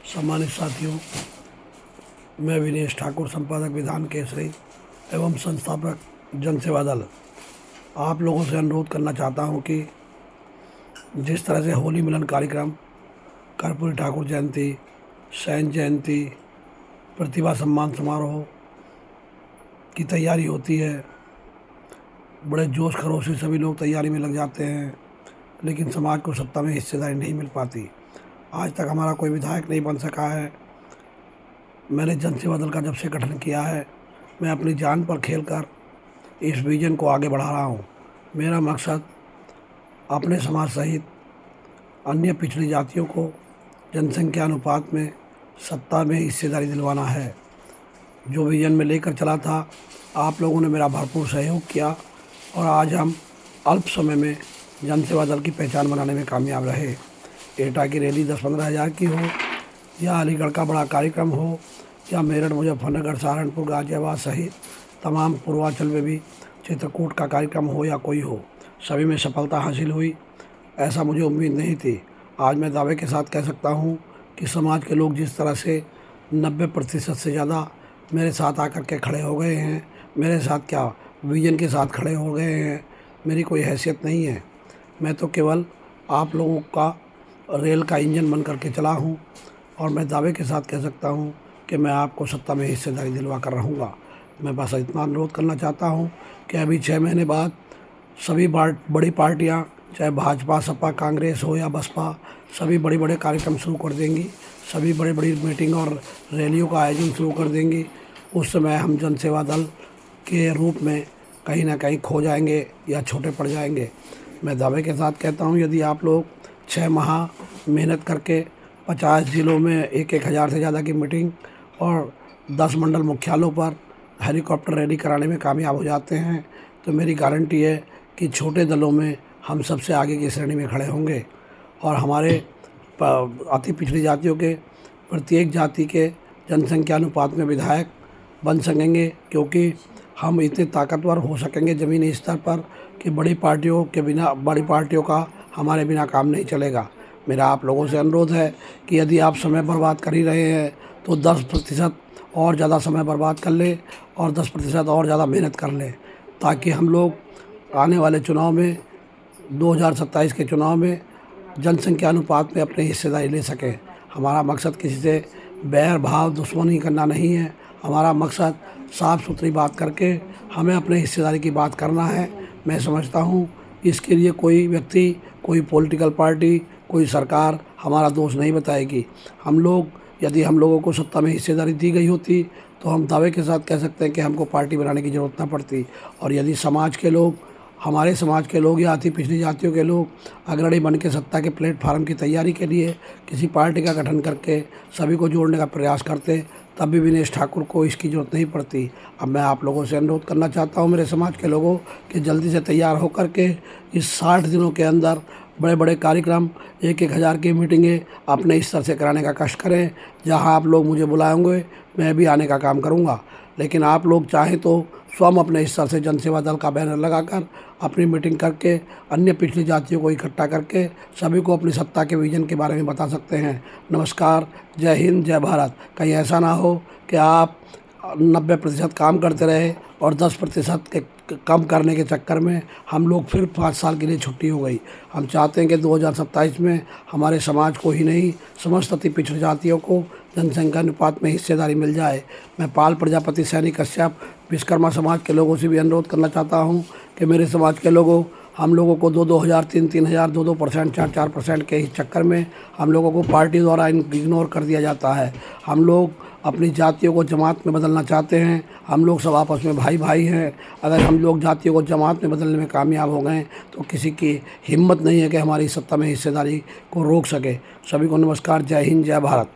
सम्मानित साथियों, मैं विनेश ठाकुर, संपादक विधान केसरी एवं संस्थापक जन सेवा दल, आप लोगों से अनुरोध करना चाहता हूं कि जिस तरह से होली मिलन कार्यक्रम, कर्पूरी ठाकुर जयंती, सैन जयंती, प्रतिभा सम्मान समारोह की तैयारी होती है, बड़े जोश खरोश से सभी लोग तैयारी में लग जाते हैं, लेकिन समाज को सत्ता में हिस्सेदारी नहीं मिल पाती। आज तक हमारा कोई विधायक नहीं बन सका है। मैंने जन सेवा दल का जब से गठन किया है, मैं अपनी जान पर खेलकर इस विजन को आगे बढ़ा रहा हूँ। मेरा मकसद अपने समाज सहित अन्य पिछड़ी जातियों को जनसंख्या अनुपात में सत्ता में हिस्सेदारी दिलवाना है। जो विजन में लेकर चला था, आप लोगों ने मेरा भरपूर सहयोग किया और आज हम अल्प समय में जन सेवा दल की पहचान बनाने में कामयाब रहे। एटा की रैली 10-15 हज़ार की हो, या अलीगढ़ का बड़ा कार्यक्रम हो, या मेरठ, मुजफ्फरनगर, सहारनपुर, गाजियाबाद सहित तमाम पूर्वांचल में भी चित्रकूट का कार्यक्रम हो या कोई हो, सभी में सफलता हासिल हुई। ऐसा मुझे उम्मीद नहीं थी। आज मैं दावे के साथ कह सकता हूँ कि समाज के लोग जिस तरह से 90% से ज़्यादा मेरे साथ आकर के खड़े हो गए हैं, मेरे साथ क्या विजन के साथ खड़े हो गए हैं। मेरी कोई हैसियत नहीं है, मैं तो केवल आप लोगों का रेल का इंजन बन करके चला हूँ और मैं दावे के साथ कह सकता हूँ कि मैं आपको सत्ता में हिस्सेदारी दिलवा कर रहूँगा। मैं बस इतना अनुरोध करना चाहता हूँ कि अभी 6 महीने बाद सभी बड़ी पार्टियाँ, चाहे भाजपा, सपा, कांग्रेस हो या बसपा, सभी बड़े बड़े कार्यक्रम शुरू कर देंगी, सभी बड़ी बड़ी मीटिंग और रैलियों का आयोजन शुरू कर देंगी। उस समय हम जन सेवा दल के रूप में कहीं ना कहीं खो जाएंगे या छोटे पड़ जाएंगे। मैं दावे के साथ कहता हूँ, यदि आप लोग 6 माह मेहनत करके 50 ज़िलों में 1-1 हज़ार से ज़्यादा की मीटिंग और 10 मंडल मुख्यालयों पर हेलीकॉप्टर रैली कराने में कामयाब हो जाते हैं, तो मेरी गारंटी है कि छोटे दलों में हम सबसे आगे की श्रेणी में खड़े होंगे और हमारे अति पिछड़ी जातियों के प्रत्येक जाति के जनसंख्या अनुपात में विधायक बन सकेंगे, क्योंकि हम इतने ताकतवर हो सकेंगे ज़मीनी स्तर पर कि बड़ी पार्टियों का हमारे बिना काम नहीं चलेगा। मेरा आप लोगों से अनुरोध है कि यदि आप समय बर्बाद कर ही रहे हैं तो 10% और ज़्यादा समय बर्बाद कर लें और 10% और ज़्यादा मेहनत कर लें, ताकि हम लोग आने वाले चुनाव में 2027 के चुनाव में जनसंख्या अनुपात में अपनी हिस्सेदारी ले सकें। हमारा मकसद किसी से बैर भाव दुश्मनी करना नहीं है। हमारा मकसद साफ़ सुथरी बात करके हमें अपने हिस्सेदारी की बात करना है। मैं समझता हूँ इसके लिए कोई व्यक्ति, कोई पॉलिटिकल पार्टी, कोई सरकार हमारा दोष नहीं बताएगी। यदि हम लोगों को सत्ता में हिस्सेदारी दी गई होती तो हम दावे के साथ कह सकते हैं कि हमको पार्टी बनाने की ज़रूरत न पड़ती। और यदि समाज के लोग, हमारे समाज के लोग या अति पिछड़ी जातियों के लोग अग्रणी बन के सत्ता के प्लेटफार्म की तैयारी के लिए किसी पार्टी का गठन करके सभी को जोड़ने का प्रयास करते, तब भी विनेश ठाकुर को इसकी ज़रूरत नहीं पड़ती। अब मैं आप लोगों से अनुरोध करना चाहता हूं, मेरे समाज के लोगों, कि जल्दी से तैयार होकर के इस 60 दिनों के अंदर बड़े बड़े कार्यक्रम, 1-1 हज़ार की मीटिंगें अपने स्तर से कराने का कष्ट करें। जहां आप लोग मुझे बुलाएंगे, मैं भी आने का काम करूंगा। लेकिन आप लोग चाहें तो स्वयं अपने स्तर से जन सेवा दल का बैनर लगाकर अपनी मीटिंग करके अन्य पिछड़ी जातियों को इकट्ठा करके सभी को अपनी सत्ता के विजन के बारे में बता सकते हैं। नमस्कार, जय हिंद, जय भारत। कहीं ऐसा ना हो कि आप 90% काम करते रहे और 10% के कम करने के चक्कर में हम लोग फिर 5 साल के लिए छुट्टी हो गई। हम चाहते हैं कि 2027 में हमारे समाज को ही नहीं, समस्त अति पिछड़ी जातियों को जनसंख्या अनुपात में हिस्सेदारी मिल जाए। मैं पाल प्रजापति, सैनी कश्यप, विश्वकर्मा समाज के लोगों से भी अनुरोध करना चाहता हूं कि मेरे समाज के लोगों, हम लोगों को 2-2 हज़ार, 3-3 हज़ार, 2-2%, 4-4% के इस चक्कर में हम लोगों को पार्टी द्वारा इग्नोर कर दिया जाता है। हम लोग अपनी जातियों को जमात में बदलना चाहते हैं। हम लोग सब आपस में भाई भाई हैं। अगर हम लोग जातियों को जमात में बदलने में कामयाब हो गए तो किसी की हिम्मत नहीं है कि हमारी सत्ता में हिस्सेदारी को रोक सके। सभी को नमस्कार, जय हिंद, जय भारत।